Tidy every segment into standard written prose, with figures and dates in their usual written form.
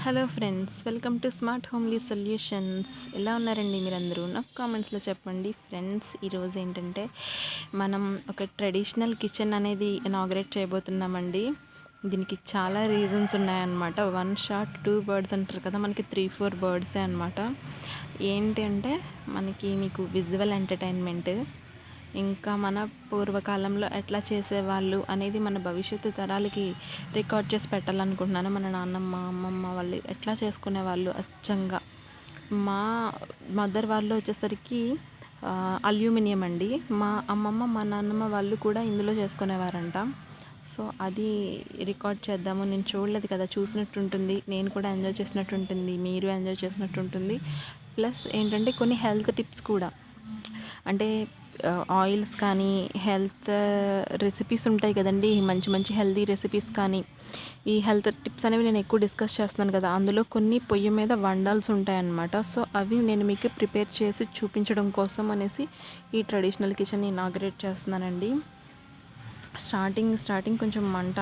Hello friends, welcome to smart homely solutions. ఎలా ఉన్నారండి మీరందరూ? నాకు కామెంట్స్లో చెప్పండి. ఫ్రెండ్స్, ఈరోజు ఏంటంటే మనం ఒక ట్రెడిషనల్ కిచెన్ అనేది ఇనాగ్రేట్ చేయబోతున్నామండి. దీనికి చాలా రీజన్స్ ఉన్నాయన్నమాట. వన్ షాట్ టూ బర్డ్స్ అంటారు కదా, మనకి 3-4 బర్డ్సే అనమాట. ఏంటి అంటే మీకు విజువల్ ఎంటర్టైన్మెంట్, ఇంకా మన పూర్వకాలంలో ఎట్లా చేసేవాళ్ళు అనేది మన భవిష్యత్తు తరాలకి రికార్డ్ చేసి పెట్టాలనుకుంటున్నాను. మన నాన్నమ్మ అమ్మమ్మ వాళ్ళు ఎట్లా చేసుకునేవాళ్ళు అచ్చంగా. మా మదర్ వాళ్ళు వచ్చేసరికి అల్యూమినియం అండి. మా అమ్మమ్మ మా నాన్నమ్మ వాళ్ళు కూడా ఇందులో చేసుకునేవారంట. సో అది రికార్డ్ చేద్దాము. నేను చూడలేదు కదా, చూసినట్టు ఉంటుంది, నేను కూడా ఎంజాయ్ చేసినట్టు ఉంటుంది, మీరు ఎంజాయ్ చేసినట్టు ఉంటుంది. ప్లస్ ఏంటంటే కొన్ని హెల్త్ టిప్స్ కూడా, అంటే ఆయిల్స్ కానీ హెల్త్ రెసిపీస్ ఉంటాయి కదండి, మంచి మంచి హెల్తీ రెసిపీస్ కానీ ఈ హెల్త్ టిప్స్ అనేవి నేను ఎక్కువ డిస్కస్ చేస్తున్నాను కదా, అందులో కొన్ని పొయ్యి మీద వండాల్సి ఉంటాయన్నమాట. సో అవి నేను మీకు ప్రిపేర్ చేసి చూపించడం కోసం అనేసి ఈ ట్రెడిషనల్ కిచెన్ ఇనాగ్రేట్ చేస్తున్నానండి. స్టార్టింగ్ కొంచెం మంట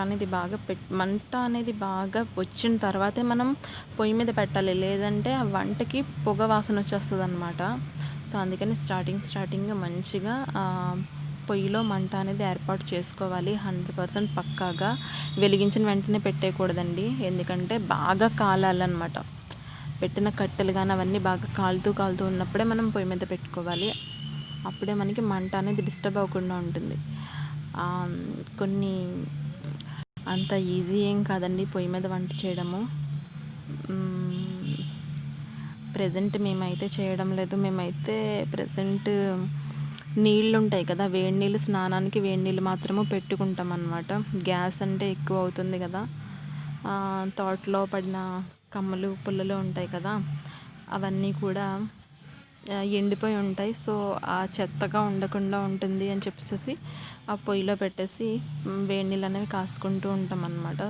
అనేది బాగా వచ్చిన తర్వాతే మనం పొయ్యి మీద పెట్టాలి, లేదంటే ఆ వంటకి పొగ వాసన వచ్చేస్తుంది అనమాట. సో అందుకని స్టార్టింగ్ మంచిగా పొయ్యిలో మంట అనేది ఏర్పాటు చేసుకోవాలి. 100% పక్కాగా వెలిగించిన వెంటనే పెట్టేయకూడదండి, ఎందుకంటే బాగా కాలాలన్నమాట. పెట్టిన కట్టెలు కానీ అవన్నీ బాగా కాలుతూ ఉన్నప్పుడే మనం పొయ్యి మీద పెట్టుకోవాలి. అప్పుడే మనకి మంట అనేది డిస్టర్బ్ అవ్వకుండా ఉంటుంది. కొన్ని అంత ఈజీ ఏం కాదండి పొయ్యి మీద వంట చేయడము. ప్రజెంట్ మేమైతే చేయడం లేదు. మేమైతే ప్రజెంట్ నీళ్ళు ఉంటాయి కదా, వేడి నీళ్ళు, స్నానానికి వేడి నీళ్ళు మాత్రమే పెట్టుకుంటాం అన్నమాట. గ్యాస్ అంటే ఎక్కువ అవుతుంది కదా. తోటలో పడిన కమ్మలు పుల్లలు ఉంటాయి కదా, అవన్నీ కూడా ఎండిపోయి ఉంటాయి. సో ఆ చెత్తగా ఉండకుండా ఉంటుంది అని చెప్పేసి ఆ పొయ్యిలో పెట్టేసి వేడి నీళ్ళు అనేవి కాసుకుంటూ ఉంటాం అన్నమాట.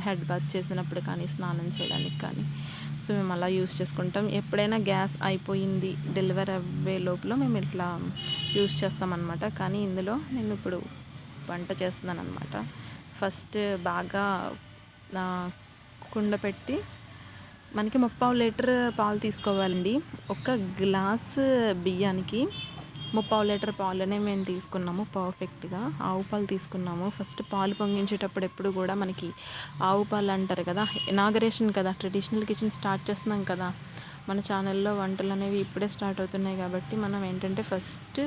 హెడ్ బాత్ చేసినప్పుడు కానీ, స్నానం చేయడానికి కానీ. సో మేము అలా యూస్ చేసుకుంటాం. ఎప్పుడైనా గ్యాస్ అయిపోయింది డెలివరీ అవ్వే లోపల మేము ఇట్లా యూస్ చేస్తామన్నమాట. కానీ ఇందులో నేను ఇప్పుడు వంట చేస్తున్నాను అనమాట. ఫస్ట్ బాగా కుండ పెట్టి మనకి 3/4 లీటర్ పాలు తీసుకోవాలండి. ఒక గ్లాసు బియ్యానికి 3/4 లీటర్ పాలనే మేము తీసుకున్నాము. పర్ఫెక్ట్గా ఆవు పాలు తీసుకున్నాము. ఫస్ట్ పాలు పొంగించేటప్పుడు ఎప్పుడు కూడా మనకి ఆవు పాలు అంటారు కదా, ఇనాగరేషన్ కదా, ట్రెడిషనల్ కిచెన్ స్టార్ట్ చేస్తున్నాం కదా, మన ఛానల్లో వంటలు అనేవి ఇప్పుడే స్టార్ట్ అవుతున్నాయి కాబట్టి మనం ఏంటంటే ఫస్ట్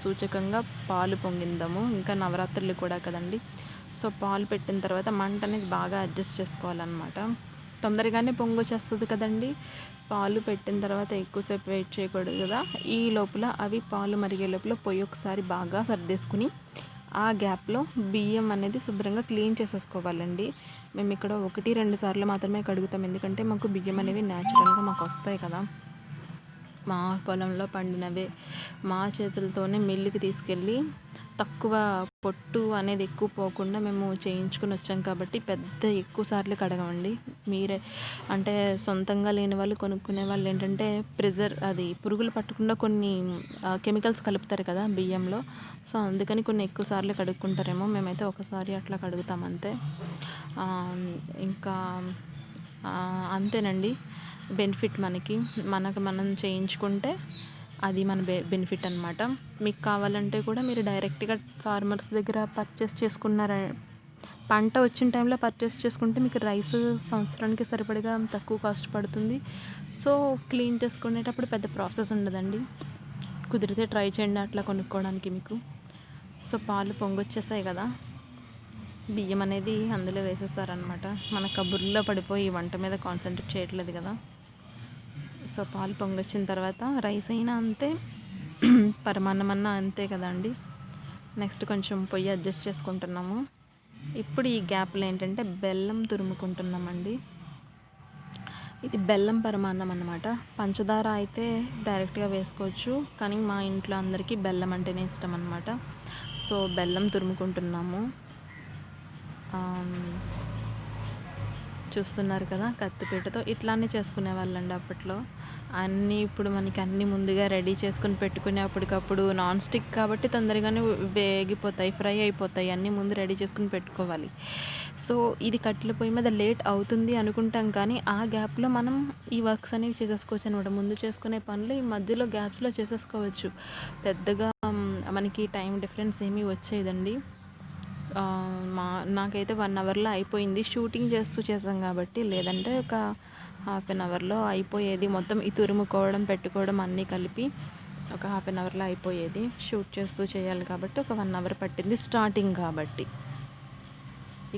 సూచకంగా పాలు పొంగిందాము. ఇంకా నవరాత్రులు కూడా కదండి. సో పాలు పెట్టిన తర్వాత మంట అనేది బాగా అడ్జస్ట్ చేసుకోవాలన్నమాట. తొందరగానే పొంగు వచ్చేస్తుంది కదండి. పాలు పెట్టిన తర్వాత ఎక్కువసేపు వెయిట్ చేయకూడదు కదా. ఈ లోపల అవి పాలు మరిగే లోపల పొయ్యి ఒకసారి బాగా సర్దేసుకుని ఆ గ్యాప్లో బియ్యం అనేది శుభ్రంగా క్లీన్ చేసేసుకోవాలండి. మేము ఇక్కడ 1-2 సార్లు మాత్రమే కడుగుతాం, ఎందుకంటే మాకు బియ్యం అనేవి న్యాచురల్గా మాకు వస్తాయి కదా. మా పొలంలో పండినవే మా చేతులతోనే మిల్లుకి తీసుకెళ్ళి తక్కువ పొట్టు అనేది ఎక్కువ పోకుండా మేము చేయించుకుని వచ్చాం కాబట్టి ఎక్కువ సార్లు కడగమండి. మీరే అంటే సొంతంగా లేని వాళ్ళు, కొనుక్కునే వాళ్ళు ఏంటంటే పురుగులు పట్టకుండా కొన్ని కెమికల్స్ కలుపుతారు కదా బియ్యంలో. సో అందుకని కొన్ని ఎక్కువ సార్లు కడుక్కుంటారేమో. మేమైతే ఒకసారి అట్లా కడుగుతాం అంతే. ఇంకా అంతేనండి. బెనిఫిట్ మనం చేయించుకుంటే అది మన బెనిఫిట్ అనమాట. మీకు కావాలంటే కూడా మీరు డైరెక్ట్గా ఫార్మర్స్ దగ్గర పర్చేస్ పంట వచ్చిన టైంలో పర్చేస్ చేసుకుంటే మీకు రైస్ సంవత్సరానికి సరిపడగా తక్కువ కాస్ట్ పడుతుంది. సో క్లీన్ చేసుకునేటప్పుడు పెద్ద ప్రాసెస్ ఉండదండి. కుదిరితే ట్రై చేయండి అట్లా కొనుక్కోవడానికి మీకు. సో పాలు పొంగొచ్చేసాయి కదా, బియ్యం అనేది అందులో వేసేస్తారనమాట. మన కబుర్లో పడిపోయి వంట మీద కాన్సన్ట్రేట్ చేయట్లేదు కదా. సో పాలు పొంగొచ్చిన తర్వాత రైస్ అయినా అంతే, పరమాన్నం అన్నా అంతే కదండి. నెక్స్ట్ కొంచెం పొయ్యి అడ్జస్ట్ చేసుకుంటున్నాము. ఇప్పుడు ఈ గ్యాప్లో ఏంటంటే బెల్లం తురుముకుంటున్నామండి. ఇది బెల్లం పరమాన్నం అన్నమాట. పంచదార అయితే డైరెక్ట్గా వేసుకోవచ్చు, కానీ మా ఇంట్లో అందరికీ బెల్లం అంటేనే ఇష్టం అన్నమాట. సో బెల్లం తురుముకుంటున్నాము. చూస్తున్నారు కదా, కత్తిపీటతో ఇట్లానే చేసుకునే వాళ్ళండి అప్పట్లో. అన్నీ ఇప్పుడు మనకి అన్నీ ముందుగా రెడీ చేసుకొని పెట్టుకుని అప్పటికప్పుడు నాన్ స్టిక్ కాబట్టి తొందరగానే వేగిపోతాయి, ఫ్రై అయిపోతాయి. అన్నీ ముందు రెడీ చేసుకుని పెట్టుకోవాలి. సో ఇది కట్టెల పొయ్యి మీద లేట్ అవుతుంది అనుకుంటాం, కానీ ఆ గ్యాప్లో మనం ఈ వర్క్స్ అనేవి చేసేసుకోవచ్చు అనమాట. ముందు చేసుకునే పనులు ఈ మధ్యలో గ్యాప్స్లో చేసేసుకోవచ్చు. పెద్దగా మనకి టైం డిఫరెన్స్ ఏమీ వచ్చేదండి. నాకైతే 1 అవర్లో అయిపోయింది. షూటింగ్ చేస్తూ చేసాం కాబట్టి, లేదంటే ఒక హాఫ్ అన్ అవర్లో అయిపోయేది. మొత్తం ఈ తురుముకోవడం పెట్టుకోవడం అన్నీ కలిపి ఒక హాఫ్ అన్ అవర్లో అయిపోయేది. షూట్ చేస్తూ చేయాలి కాబట్టి ఒక 1 అవర్ పట్టింది, స్టార్టింగ్ కాబట్టి.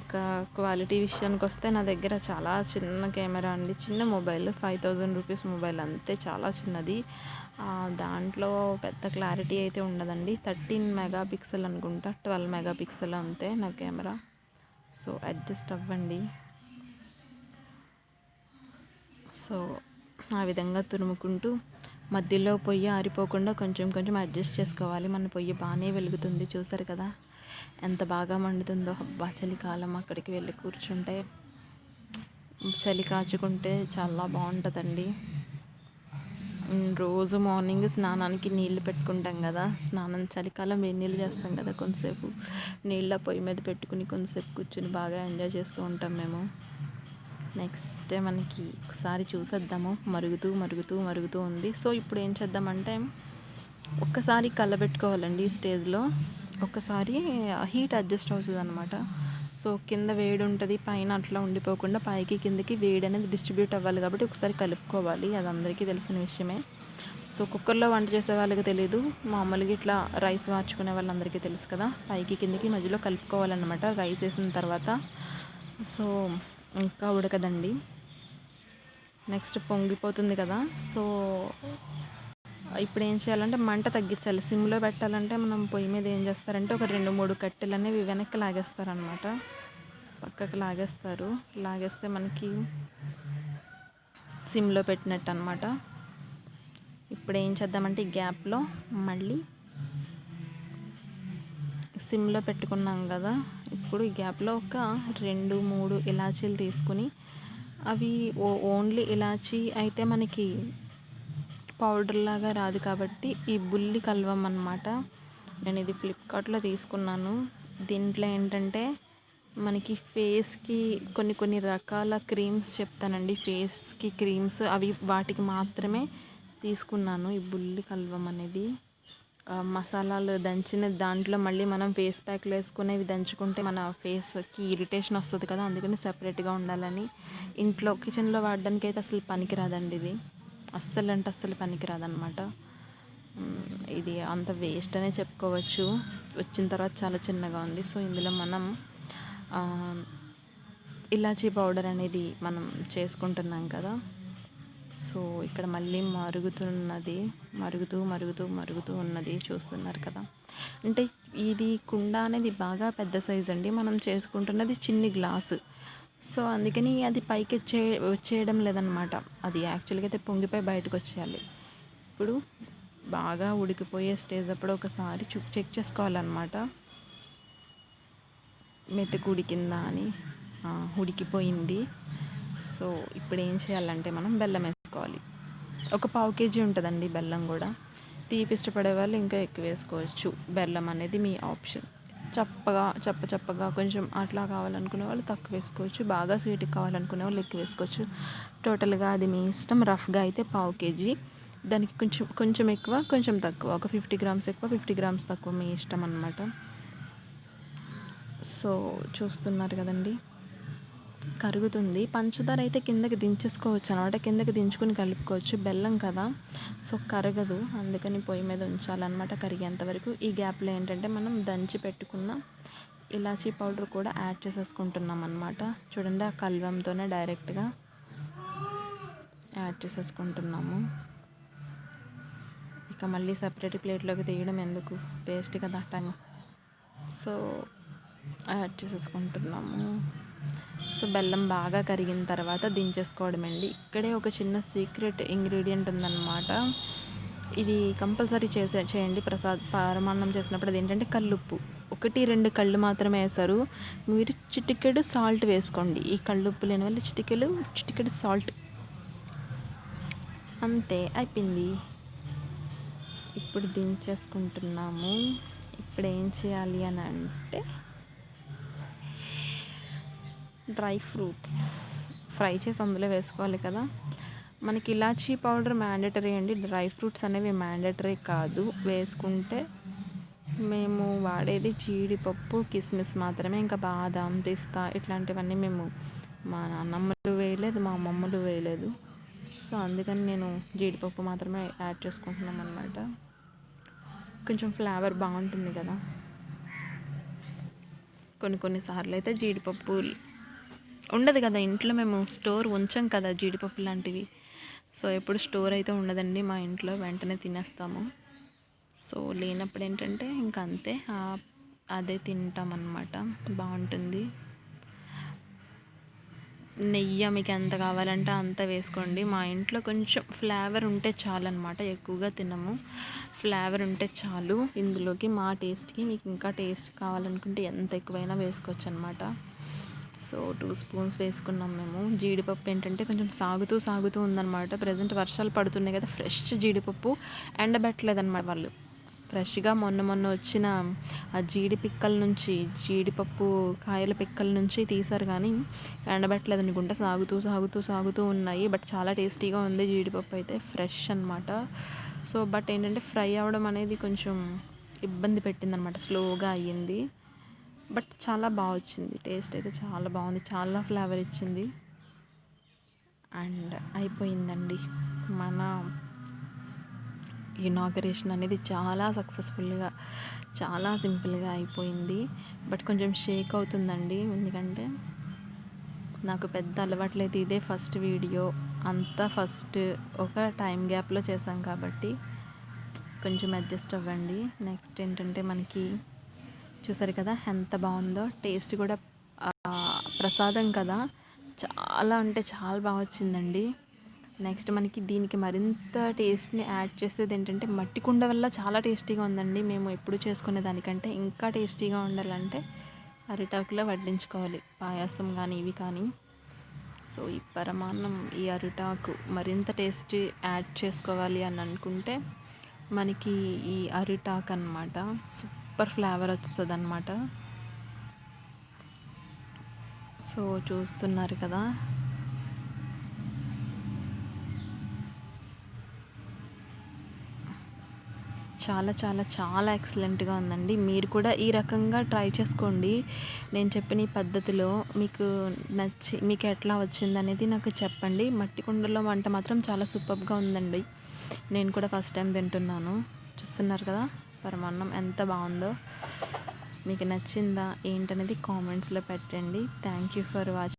ఇక క్వాలిటీ విషయానికి వస్తే నా దగ్గర చాలా చిన్న కెమెరా అండి, చిన్న మొబైల్, 5000 రూపీస్ మొబైల్ అంతే, చాలా చిన్నది. దాంట్లో పెద్ద క్లారిటీ అయితే ఉండదండి. 13 మెగాపిక్సెల్ అనుకుంటా, 12 మెగాపిక్సెల్ అంతే నా కెమెరా. సో అడ్జస్ట్ అవ్వండి. సో ఆ విధంగా తురుముకుంటూ మధ్యలో పొయ్యి ఆరిపోకుండా కొంచెం కొంచెం అడ్జస్ట్ చేసుకోవాలి. మన పొయ్యి బాగానే వెలుగుతుంది, చూసారు కదా ఎంత బాగా మండుతుందో. అబ్బా చలికాలం, అక్కడికి వెళ్ళి కూర్చుంటే చలి కాచుకుంటే చాలా బాగుంటుందండి. రోజు మార్నింగ్ స్నానానికి నీళ్ళు పెట్టుకుంటాం కదా, స్నానం చలికాలం వేడి నీళ్ళు చేస్తాం కదా, కొంతసేపు నీళ్ళ పొయ్యి మీద పెట్టుకుని కొంతసేపు కూర్చుని బాగా ఎంజాయ్ చేస్తూ ఉంటాం మేము. నెక్స్ట్ మనకి ఒకసారి చూసేద్దాము, మరుగుతూ మరుగుతూ మరుగుతూ ఉంది. సో ఇప్పుడు ఏం చేద్దామంటే ఒక్కసారి కలబెట్టుకోవాలండి ఈ స్టేజ్లో. ఒక్కసారి హీట్ అడ్జస్ట్ అవుతుంది అనమాట. సో కింద వేడి ఉంటుంది, పైన అట్లా ఉండిపోకుండా పైకి కిందకి వేడి అనేది డిస్ట్రిబ్యూట్ అవ్వాలి కాబట్టి ఒకసారి కలుపుకోవాలి. అది అందరికీ తెలిసిన విషయమే. సో కుక్కర్లో వంట చేసే వాళ్ళకి తెలీదు, మామూలుగా ఇట్లా రైస్ వార్చుకునే వాళ్ళందరికీ తెలుసు కదా. పైకి కిందకి మధ్యలో కలుపుకోవాలన్నమాట రైస్ వేసిన తర్వాత. సో ఇంకా ఉడకదండి. నెక్స్ట్ పొంగిపోతుంది కదా. సో ఇప్పుడు ఏం చేయాలంటే మంట తగ్గించాలి. సిమ్లో పెట్టాలంటే మనం పొయ్యి మీద ఏం చేస్తారంటే ఒక 2-3 కట్టెలు అనేవి వెనక్కి లాగేస్తారనమాట, పక్కకు లాగేస్తారు. లాగేస్తే మనకి సిమ్లో పెట్టినట్టు అనమాట. ఇప్పుడు ఏం చేద్దామంటే ఈ గ్యాప్లో మళ్ళీ సిమ్లో పెట్టుకున్నాం కదా, ఇప్పుడు ఈ గ్యాప్లో ఒక 2-3 ఇలాచీలు తీసుకుని, అవి ఓన్లీ ఇలాచీ అయితే మనకి పౌడర్ లాగా రాదు కాబట్టి ఈ బుల్లి కల్వం అన్నమాట. నేను ఇది ఫ్లిప్కార్ట్లో తీసుకున్నాను. దీంట్లో ఏంటంటే మనకి ఫేస్కి కొన్ని రకాల క్రీమ్స్ చెప్తానండి, ఫేస్కి క్రీమ్స్, అవి వాటికి మాత్రమే తీసుకున్నాను ఈ బుల్లి కల్వం అనేది. మసాలాలు దంచిన దాంట్లో మళ్ళీ మనం ఫేస్ ప్యాక్లు వేసుకునేవి దంచుకుంటే మన ఫేస్కి ఇరిటేషన్ వస్తుంది కదా, అందుకని సపరేట్గా ఉండాలని. ఇంట్లో కిచెన్లో వాడడానికి అయితే అసలు పనికిరాదండి ఇది, అస్సలు అంటే అస్సలు పనికిరాదనమాట. ఇది అంత వేస్ట్ అనే చెప్పుకోవచ్చు. వచ్చిన తర్వాత చాలా చిన్నగా ఉంది. సో ఇందులో మనం ఇలాచీ పౌడర్ అనేది మనం చేసుకుంటున్నాం కదా. సో ఇక్కడ మళ్ళీ మరుగుతూ ఉన్నది, చూస్తున్నారు కదా. అంటే ఇది కుండ అనేది బాగా పెద్ద సైజ్ అండి, మనం చేసుకుంటున్నది చిన్ని గ్లాసు. సో అందుకని అది పైకి వచ్చేయడం లేదనమాట. అది యాక్చువల్గా అయితే పొంగిపోయి బయటకు వచ్చేయాలి. ఇప్పుడు బాగా ఉడికిపోయే స్టేజ్ అప్పుడు ఒకసారి చెక్ చేసుకోవాలన్నమాట, మెతుకు ఉడికిందా అని. ఉడికిపోయింది. సో ఇప్పుడు ఏం చేయాలంటే మనం బెల్లం వేసుకోవాలి. ఒక 1/2 kg ఉంటుందండి బెల్లం కూడా. తీపి ఇష్టపడే వాళ్ళు ఇంకా ఎక్కువ వేసుకోవచ్చు. బెల్లం అనేది మీ ఆప్షన్. చప్పగా కొంచెం అట్లా కావాలనుకునే వాళ్ళు తక్కువ వేసుకోవచ్చు, బాగా స్వీట్గా కావాలనుకునే వాళ్ళు ఎక్కువ వేసుకోవచ్చు. టోటల్గా అది మీ ఇష్టం. రఫ్గా అయితే 1/2 kg, దానికి కొంచెం ఎక్కువ కొంచెం తక్కువ, ఒక 50 grams ఎక్కువ 50 grams తక్కువ, మీ ఇష్టం అన్నమాట. సో చూస్తున్నారు కదండి, కరుగుతుంది. పంచదార అయితే కిందకి దించేసుకోవచ్చు అనమాట, కిందకి దించుకుని కలుపుకోవచ్చు. బెల్లం కదా, సో కరగదు, అందుకని పొయ్యి మీద ఉంచాలన్నమాట కరిగేంత వరకు. ఈ గ్యాప్లో ఏంటంటే మనం దంచి పెట్టుకున్న ఇలాచీ పౌడర్ కూడా యాడ్ చేసేసుకుంటున్నాం అన్నమాట. చూడండి, ఆ కల్వంతోనే డైరెక్ట్గా యాడ్ చేసేసుకుంటున్నాము. ఇక మళ్ళీ సపరేట్ ప్లేట్లోకి తీయడం ఎందుకు, వేస్ట్ కదా టైం. సో యాడ్ చేసేసుకుంటున్నాము. సో బెల్లం బాగా కరిగిన తర్వాత దించేసుకోవడమండి. ఇక్కడే ఒక చిన్న సీక్రెట్ ఇంగ్రీడియంట్ ఉందన్నమాట. ఇది కంపల్సరీ చేయండి పరమాన్నం చేసినప్పుడు. అది ఏంటంటే కల్లుప్పు. 1-2 కళ్ళు మాత్రమే వేశారు. మీరు చిటికెడు సాల్ట్ వేసుకోండి. ఈ కళ్ళు ఉప్పు లేని వాళ్ళు చిటికెడు సాల్ట్, అంతే అయిపోయింది. ఇప్పుడు దించేసుకుంటున్నాము. ఇప్పుడు ఏం చేయాలి అని అంటే డ్రై ఫ్రూట్స్ ఫ్రై చేసి అందులో వేసుకోవాలి కదా. మనకి ఇలాచీ పౌడర్ మ్యాండేటరీ అండి, డ్రై ఫ్రూట్స్ అనేవి మ్యాండేటరీ కాదు. వేసుకుంటే మేము వాడేది జీడిపప్పు, కిస్మిస్ మాత్రమే. ఇంకా బాదాం, పిస్తా ఇట్లాంటివన్నీ మేము మా నాన్నమ్మలు వేయలేదు, మా అమ్మమ్మలు వేయలేదు. సో అందుకని నేను జీడిపప్పు మాత్రమే యాడ్ చేసుకుంటున్నాం అన్నమాట. కొంచెం ఫ్లేవర్ బాగుంటుంది కదా. కొన్నిసార్లు అయితే జీడిపప్పు ఉండదు కదా ఇంట్లో, మేము స్టోర్ ఉంచాం కదా జీడిపప్పు లాంటివి. సో ఎప్పుడు స్టోర్ అయితే ఉండదండి మా ఇంట్లో, వెంటనే తినేస్తాము. సో లేనప్పుడు ఏంటంటే ఇంకా అంతే, అదే తింటామన్నమాట. బాగుంటుంది. నెయ్యి మీకు ఎంత కావాలంటే అంత వేసుకోండి. మా ఇంట్లో కొంచెం ఫ్లేవర్ ఉంటే చాలు అనమాట, ఎక్కువగా తినము. ఫ్లేవర్ ఉంటే చాలు ఇందులోకి. మా టేస్ట్కి మీకు ఇంకా టేస్ట్ కావాలనుకుంటే ఎంత ఎక్కువైనా వేసుకోవచ్చు అనమాట. సో 2 స్పూన్స్ వేసుకున్నాం మేము. జీడిపప్పు ఏంటంటే కొంచెం సాగుతూ ఉందన్నమాట. ప్రజెంట్ వర్షాలు పడుతున్నాయి కదా, ఫ్రెష్ జీడిపప్పు ఎండబెట్టలేదన్నమాట వాళ్ళు. ఫ్రెష్గా మొన్న వచ్చిన ఆ జీడిపప్పు కాయల పిక్కల నుంచి తీసారు, కానీ ఎండబెట్టలేదు అనుకుంటా. సాగుతూ ఉన్నాయి. బట్ చాలా టేస్టీగా ఉంది జీడిపప్పు అయితే, ఫ్రెష్ అనమాట. సో బట్ ఏంటంటే ఫ్రై అవ్వడం అనేది కొంచెం ఇబ్బంది పెట్టిందనమాట, స్లోగా అయ్యింది. బట్ చాలా బాగా వచ్చింది, టేస్ట్ అయితే చాలా బాగుంది, చాలా ఫ్లేవర్ ఇచ్చింది. అండ్ అయిపోయిందండి మన ఇనాగరేషన్ అనేది చాలా సక్సెస్ఫుల్గా, చాలా సింపుల్గా అయిపోయింది. బట్ కొంచెం షేక్ అవుతుందండి, ఎందుకంటే నాకు పెద్ద అలవాట్లేదు. ఇదే ఫస్ట్ వీడియో, అంతా ఫస్ట్ ఒక టైం గ్యాప్లో చేశాం కాబట్టి కొంచెం అడ్జస్ట్ అవ్వండి. నెక్స్ట్ ఏంటంటే మనకి చూసారు కదా ఎంత బాగుందో, టేస్ట్ కూడా ప్రసాదం కదా, చాలా అంటే చాలా బాగా వచ్చిందండి. నెక్స్ట్ మనకి దీనికి మరింత టేస్ట్ని యాడ్ చేసేది ఏంటంటే మట్టి కుండ వల్ల చాలా టేస్టీగా ఉందండి. మేము ఎప్పుడు చేసుకునే దానికంటే ఇంకా టేస్టీగా ఉండాలంటే అరిటాకులో వడ్డించుకోవాలి, పాయసం కానీ ఇవి కానీ. సో ఈ పరమాన్నం, ఈ అరిటాకు మరింత టేస్ట్ యాడ్ చేసుకోవాలి అని అనుకుంటే మనకి ఈ అరిటాకు అన్నమాట, సూపర్ ఫ్లేవర్ వస్తుంది అన్నమాట. సో చూస్తున్నారు కదా, చాలా చాలా చాలా ఎక్సలెంట్గా ఉందండి. మీరు కూడా ఈ రకంగా ట్రై చేసుకోండి. నేను చెప్పిన ఈ పద్ధతిలో మీకు ఎట్లా వచ్చింది అనేది నాకు చెప్పండి. మట్టి కుండలో వంట మాత్రం చాలా సూపర్గా ఉందండి. నేను కూడా ఫస్ట్ టైం తింటున్నాను. చూస్తున్నారు కదా పరమాన్నం ఎంత బాగుందో. మీకు నచ్చిందా ఏంటనేది కామెంట్స్లో పెట్టండి. Thank you for watching.